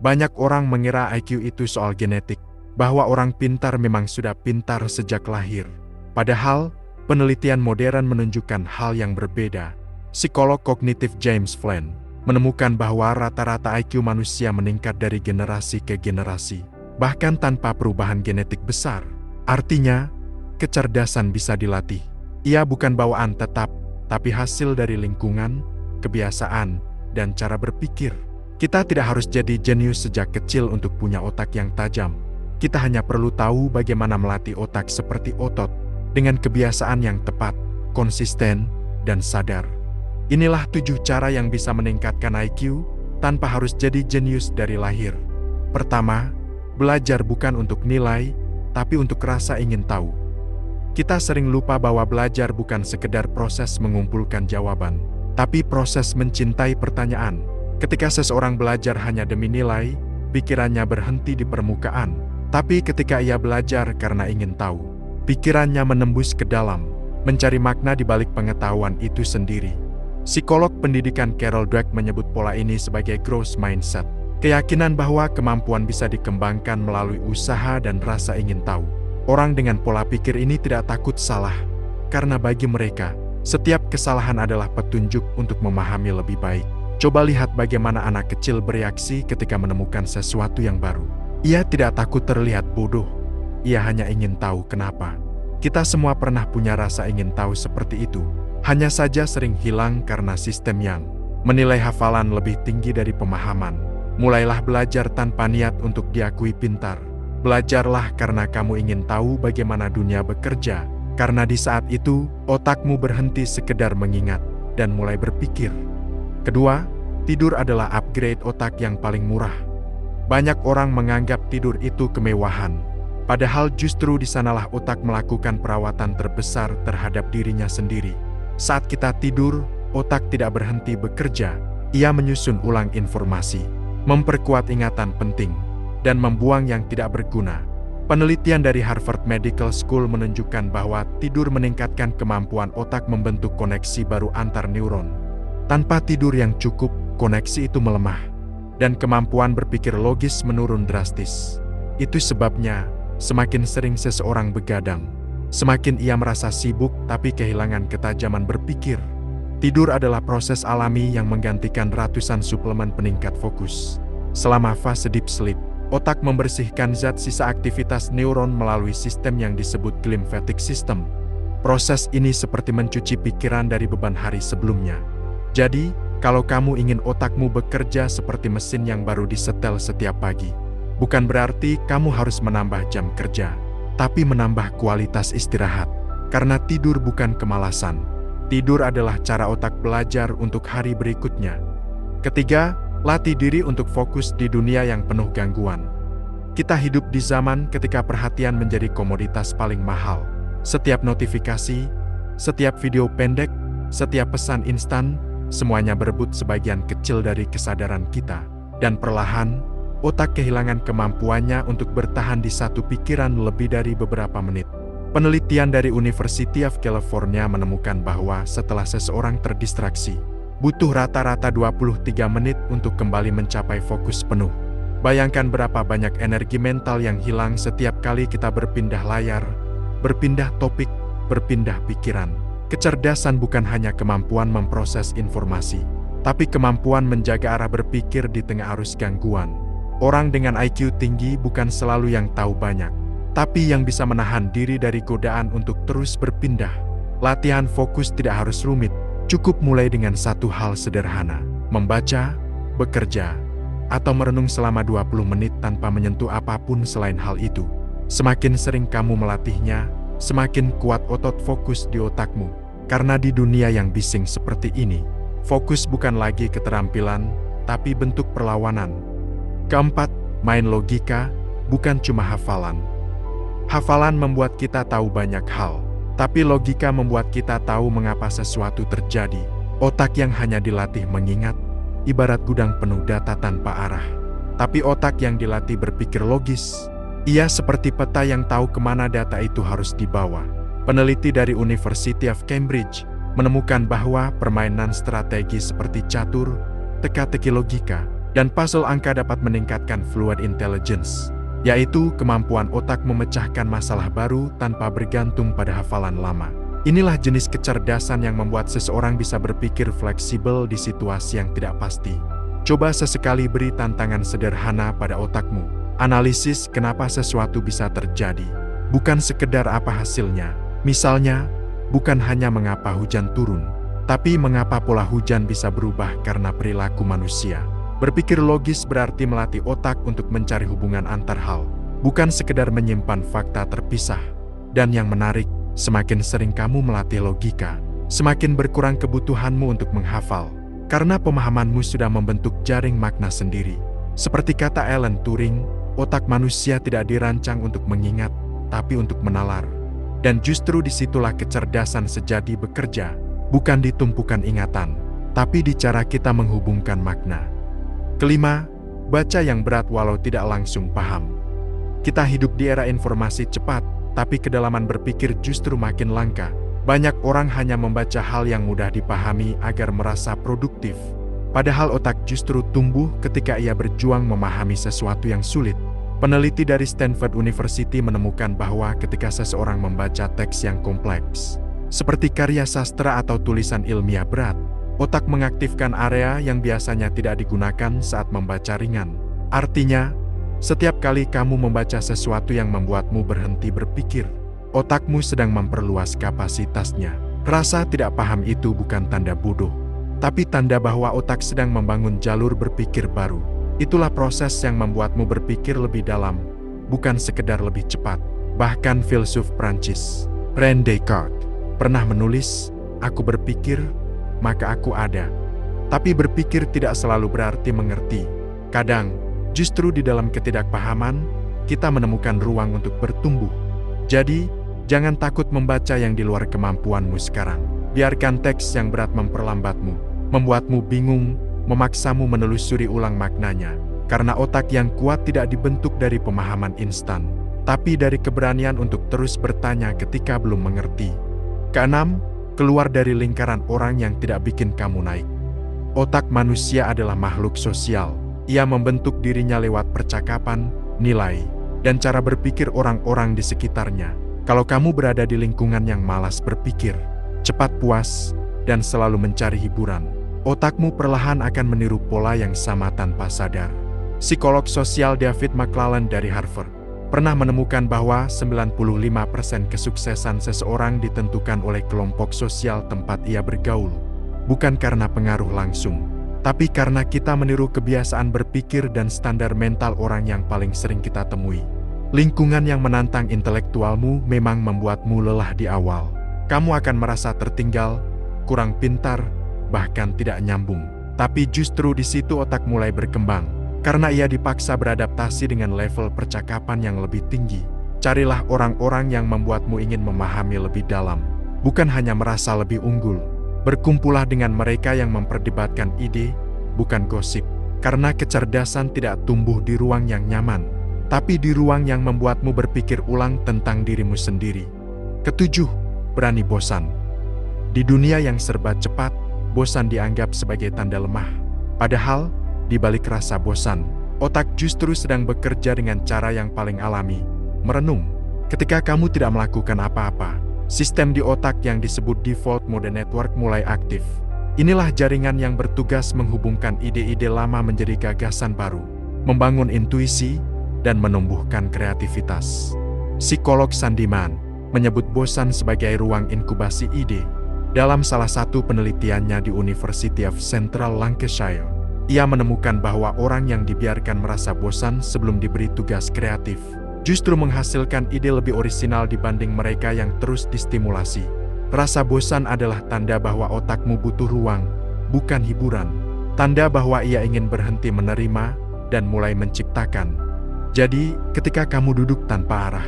Banyak orang mengira IQ itu soal genetik, bahwa orang pintar memang sudah pintar sejak lahir. Padahal, penelitian modern menunjukkan hal yang berbeda. Psikolog kognitif James Flynn menemukan bahwa rata-rata IQ manusia meningkat dari generasi ke generasi, bahkan tanpa perubahan genetik besar. Artinya, kecerdasan bisa dilatih. Ia bukan bawaan tetap, tapi hasil dari lingkungan, kebiasaan, dan cara berpikir. Kita tidak harus jadi jenius sejak kecil untuk punya otak yang tajam. Kita hanya perlu tahu bagaimana melatih otak seperti otot, dengan kebiasaan yang tepat, konsisten, dan sadar. Inilah 7 cara yang bisa meningkatkan IQ, tanpa harus jadi jenius dari lahir. Pertama, belajar bukan untuk nilai, tapi untuk rasa ingin tahu. Kita sering lupa bahwa belajar bukan sekedar proses mengumpulkan jawaban, tapi proses mencintai pertanyaan. Ketika seseorang belajar hanya demi nilai, pikirannya berhenti di permukaan. Tapi ketika ia belajar karena ingin tahu, pikirannya menembus ke dalam, mencari makna di balik pengetahuan itu sendiri. Psikolog pendidikan Carol Dweck menyebut pola ini sebagai growth mindset, keyakinan bahwa kemampuan bisa dikembangkan melalui usaha dan rasa ingin tahu. Orang dengan pola pikir ini tidak takut salah, karena bagi mereka, setiap kesalahan adalah petunjuk untuk memahami lebih baik. Coba lihat bagaimana anak kecil bereaksi ketika menemukan sesuatu yang baru. Ia tidak takut terlihat bodoh, ia hanya ingin tahu kenapa. Kita semua pernah punya rasa ingin tahu seperti itu, hanya saja sering hilang karena sistem yang menilai hafalan lebih tinggi dari pemahaman. Mulailah belajar tanpa niat untuk diakui pintar. Belajarlah karena kamu ingin tahu bagaimana dunia bekerja, karena di saat itu, otakmu berhenti sekedar mengingat, dan mulai berpikir. Kedua, tidur adalah upgrade otak yang paling murah. Banyak orang menganggap tidur itu kemewahan, padahal justru di sanalah otak melakukan perawatan terbesar terhadap dirinya sendiri. Saat kita tidur, otak tidak berhenti bekerja, ia menyusun ulang informasi, memperkuat ingatan penting, dan membuang yang tidak berguna. Penelitian dari Harvard Medical School menunjukkan bahwa tidur meningkatkan kemampuan otak membentuk koneksi baru antar neuron. Tanpa tidur yang cukup, koneksi itu melemah, dan kemampuan berpikir logis menurun drastis. Itu sebabnya, semakin sering seseorang begadang, semakin ia merasa sibuk tapi kehilangan ketajaman berpikir. Tidur adalah proses alami yang menggantikan ratusan suplemen peningkat fokus. Selama fase deep sleep, otak membersihkan zat sisa aktivitas neuron melalui sistem yang disebut glymphatic system. Proses ini seperti mencuci pikiran dari beban hari sebelumnya. Jadi, kalau kamu ingin otakmu bekerja seperti mesin yang baru disetel setiap pagi, bukan berarti kamu harus menambah jam kerja, tapi menambah kualitas istirahat. Karena tidur bukan kemalasan. Tidur adalah cara otak belajar untuk hari berikutnya. Ketiga, latih diri untuk fokus di dunia yang penuh gangguan. Kita hidup di zaman ketika perhatian menjadi komoditas paling mahal. Setiap notifikasi, setiap video pendek, setiap pesan instan, semuanya berebut sebagian kecil dari kesadaran kita. Dan perlahan, otak kehilangan kemampuannya untuk bertahan di satu pikiran lebih dari beberapa menit. Penelitian dari University of California menemukan bahwa setelah seseorang terdistraksi, butuh rata-rata 23 menit untuk kembali mencapai fokus penuh. Bayangkan berapa banyak energi mental yang hilang setiap kali kita berpindah layar, berpindah topik, berpindah pikiran. Kecerdasan bukan hanya kemampuan memproses informasi, tapi kemampuan menjaga arah berpikir di tengah arus gangguan. Orang dengan IQ tinggi bukan selalu yang tahu banyak, tapi yang bisa menahan diri dari godaan untuk terus berpindah. Latihan fokus tidak harus rumit. Cukup mulai dengan satu hal sederhana, membaca, bekerja, atau merenung selama 20 menit tanpa menyentuh apapun selain hal itu. Semakin sering kamu melatihnya, semakin kuat otot fokus di otakmu. Karena di dunia yang bising seperti ini, fokus bukan lagi keterampilan, tapi bentuk perlawanan. Keempat, main logika, bukan cuma hafalan. Hafalan membuat kita tahu banyak hal. Tapi logika membuat kita tahu mengapa sesuatu terjadi. Otak yang hanya dilatih mengingat, ibarat gudang penuh data tanpa arah. Tapi otak yang dilatih berpikir logis, ia seperti peta yang tahu kemana data itu harus dibawa. Peneliti dari University of Cambridge menemukan bahwa permainan strategi seperti catur, teka-teki logika, Dan puzzle angka dapat meningkatkan fluid intelligence, yaitu kemampuan otak memecahkan masalah baru tanpa bergantung pada hafalan lama. Inilah jenis kecerdasan yang membuat seseorang bisa berpikir fleksibel di situasi yang tidak pasti. Coba sesekali beri tantangan sederhana pada otakmu. Analisis kenapa sesuatu bisa terjadi, bukan sekedar apa hasilnya. Misalnya, bukan hanya mengapa hujan turun, tapi mengapa pola hujan bisa berubah karena perilaku manusia. Berpikir logis berarti melatih otak untuk mencari hubungan antar hal, bukan sekedar menyimpan fakta terpisah. Dan yang menarik, semakin sering kamu melatih logika, semakin berkurang kebutuhanmu untuk menghafal, karena pemahamanmu sudah membentuk jaring makna sendiri. Seperti kata Alan Turing, otak manusia tidak dirancang untuk mengingat, tapi untuk menalar. Dan justru disitulah kecerdasan sejati bekerja, bukan di tumpukan ingatan, tapi di cara kita menghubungkan makna. Kelima, baca yang berat walau tidak langsung paham. Kita hidup di era informasi cepat, tapi kedalaman berpikir justru makin langka. Banyak orang hanya membaca hal yang mudah dipahami agar merasa produktif. Padahal otak justru tumbuh ketika ia berjuang memahami sesuatu yang sulit. Peneliti dari Stanford University menemukan bahwa ketika seseorang membaca teks yang kompleks, seperti karya sastra atau tulisan ilmiah berat, otak mengaktifkan area yang biasanya tidak digunakan saat membaca ringan. Artinya, setiap kali kamu membaca sesuatu yang membuatmu berhenti berpikir, otakmu sedang memperluas kapasitasnya. Rasa tidak paham itu bukan tanda bodoh, tapi tanda bahwa otak sedang membangun jalur berpikir baru. Itulah proses yang membuatmu berpikir lebih dalam, bukan sekedar lebih cepat. Bahkan filsuf Prancis, René Descartes, pernah menulis, "Aku berpikir, maka aku ada." Tapi berpikir tidak selalu berarti mengerti. Kadang, justru di dalam ketidakpahaman, kita menemukan ruang untuk bertumbuh. Jadi, jangan takut membaca yang di luar kemampuanmu sekarang. Biarkan teks yang berat memperlambatmu, membuatmu bingung, memaksamu menelusuri ulang maknanya. Karena otak yang kuat tidak dibentuk dari pemahaman instan, tapi dari keberanian untuk terus bertanya ketika belum mengerti. Keenam, keluar dari lingkaran orang yang tidak bikin kamu naik. Otak manusia adalah makhluk sosial. Ia membentuk dirinya lewat percakapan, nilai, dan cara berpikir orang-orang di sekitarnya. Kalau kamu berada di lingkungan yang malas berpikir, cepat puas, dan selalu mencari hiburan, otakmu perlahan akan meniru pola yang sama tanpa sadar. Psikolog sosial David McClelland dari Harvard pernah menemukan bahwa 95% kesuksesan seseorang ditentukan oleh kelompok sosial tempat ia bergaul. Bukan karena pengaruh langsung, tapi karena kita meniru kebiasaan berpikir dan standar mental orang yang paling sering kita temui. Lingkungan yang menantang intelektualmu memang membuatmu lelah di awal. Kamu akan merasa tertinggal, kurang pintar, bahkan tidak nyambung. Tapi justru di situ otak mulai berkembang, karena ia dipaksa beradaptasi dengan level percakapan yang lebih tinggi. Carilah orang-orang yang membuatmu ingin memahami lebih dalam, bukan hanya merasa lebih unggul. Berkumpullah dengan mereka yang memperdebatkan ide, bukan gosip. Karena kecerdasan tidak tumbuh di ruang yang nyaman, tapi di ruang yang membuatmu berpikir ulang tentang dirimu sendiri. Ketujuh, berani bosan. Di dunia yang serba cepat, bosan dianggap sebagai tanda lemah. Padahal, di balik rasa bosan, otak justru sedang bekerja dengan cara yang paling alami, merenung. Ketika kamu tidak melakukan apa-apa, sistem di otak yang disebut default mode network mulai aktif. Inilah jaringan yang bertugas menghubungkan ide-ide lama menjadi gagasan baru, membangun intuisi, dan menumbuhkan kreativitas. Psikolog Sandiman menyebut bosan sebagai ruang inkubasi ide. Dalam salah satu penelitiannya di University of Central Lancashire, ia menemukan bahwa orang yang dibiarkan merasa bosan sebelum diberi tugas kreatif, justru menghasilkan ide lebih orisinal dibanding mereka yang terus distimulasi. Rasa bosan adalah tanda bahwa otakmu butuh ruang, bukan hiburan. Tanda bahwa ia ingin berhenti menerima dan mulai menciptakan. Jadi, ketika kamu duduk tanpa arah,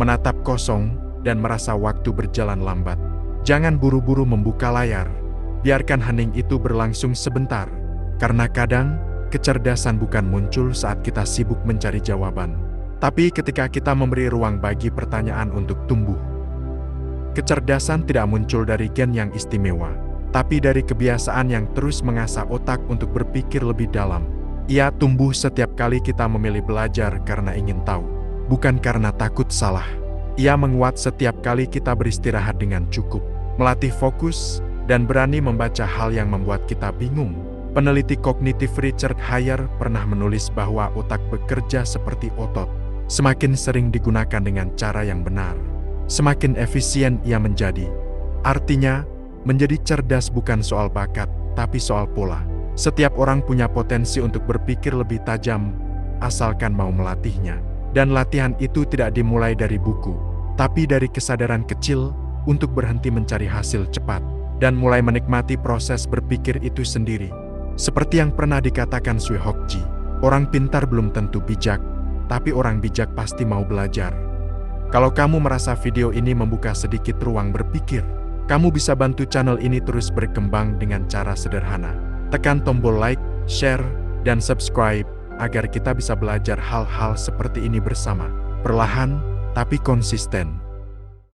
menatap kosong, dan merasa waktu berjalan lambat, jangan buru-buru membuka layar. Biarkan hening itu berlangsung sebentar. Karena kadang, kecerdasan bukan muncul saat kita sibuk mencari jawaban, tapi ketika kita memberi ruang bagi pertanyaan untuk tumbuh. Kecerdasan tidak muncul dari gen yang istimewa, tapi dari kebiasaan yang terus mengasah otak untuk berpikir lebih dalam. Ia tumbuh setiap kali kita memilih belajar karena ingin tahu, bukan karena takut salah. Ia menguat setiap kali kita beristirahat dengan cukup, melatih fokus, dan berani membaca hal yang membuat kita bingung. Peneliti kognitif Richard Hayer pernah menulis bahwa otak bekerja seperti otot. Semakin sering digunakan dengan cara yang benar, semakin efisien ia menjadi. Artinya, menjadi cerdas bukan soal bakat, tapi soal pola. Setiap orang punya potensi untuk berpikir lebih tajam, asalkan mau melatihnya. Dan latihan itu tidak dimulai dari buku, tapi dari kesadaran kecil untuk berhenti mencari hasil cepat dan mulai menikmati proses berpikir itu sendiri. Seperti yang pernah dikatakan Sui Hokji, orang pintar belum tentu bijak, tapi orang bijak pasti mau belajar. Kalau kamu merasa video ini membuka sedikit ruang berpikir, kamu bisa bantu channel ini terus berkembang dengan cara sederhana. Tekan tombol like, share, dan subscribe agar kita bisa belajar hal-hal seperti ini bersama. Perlahan, tapi konsisten.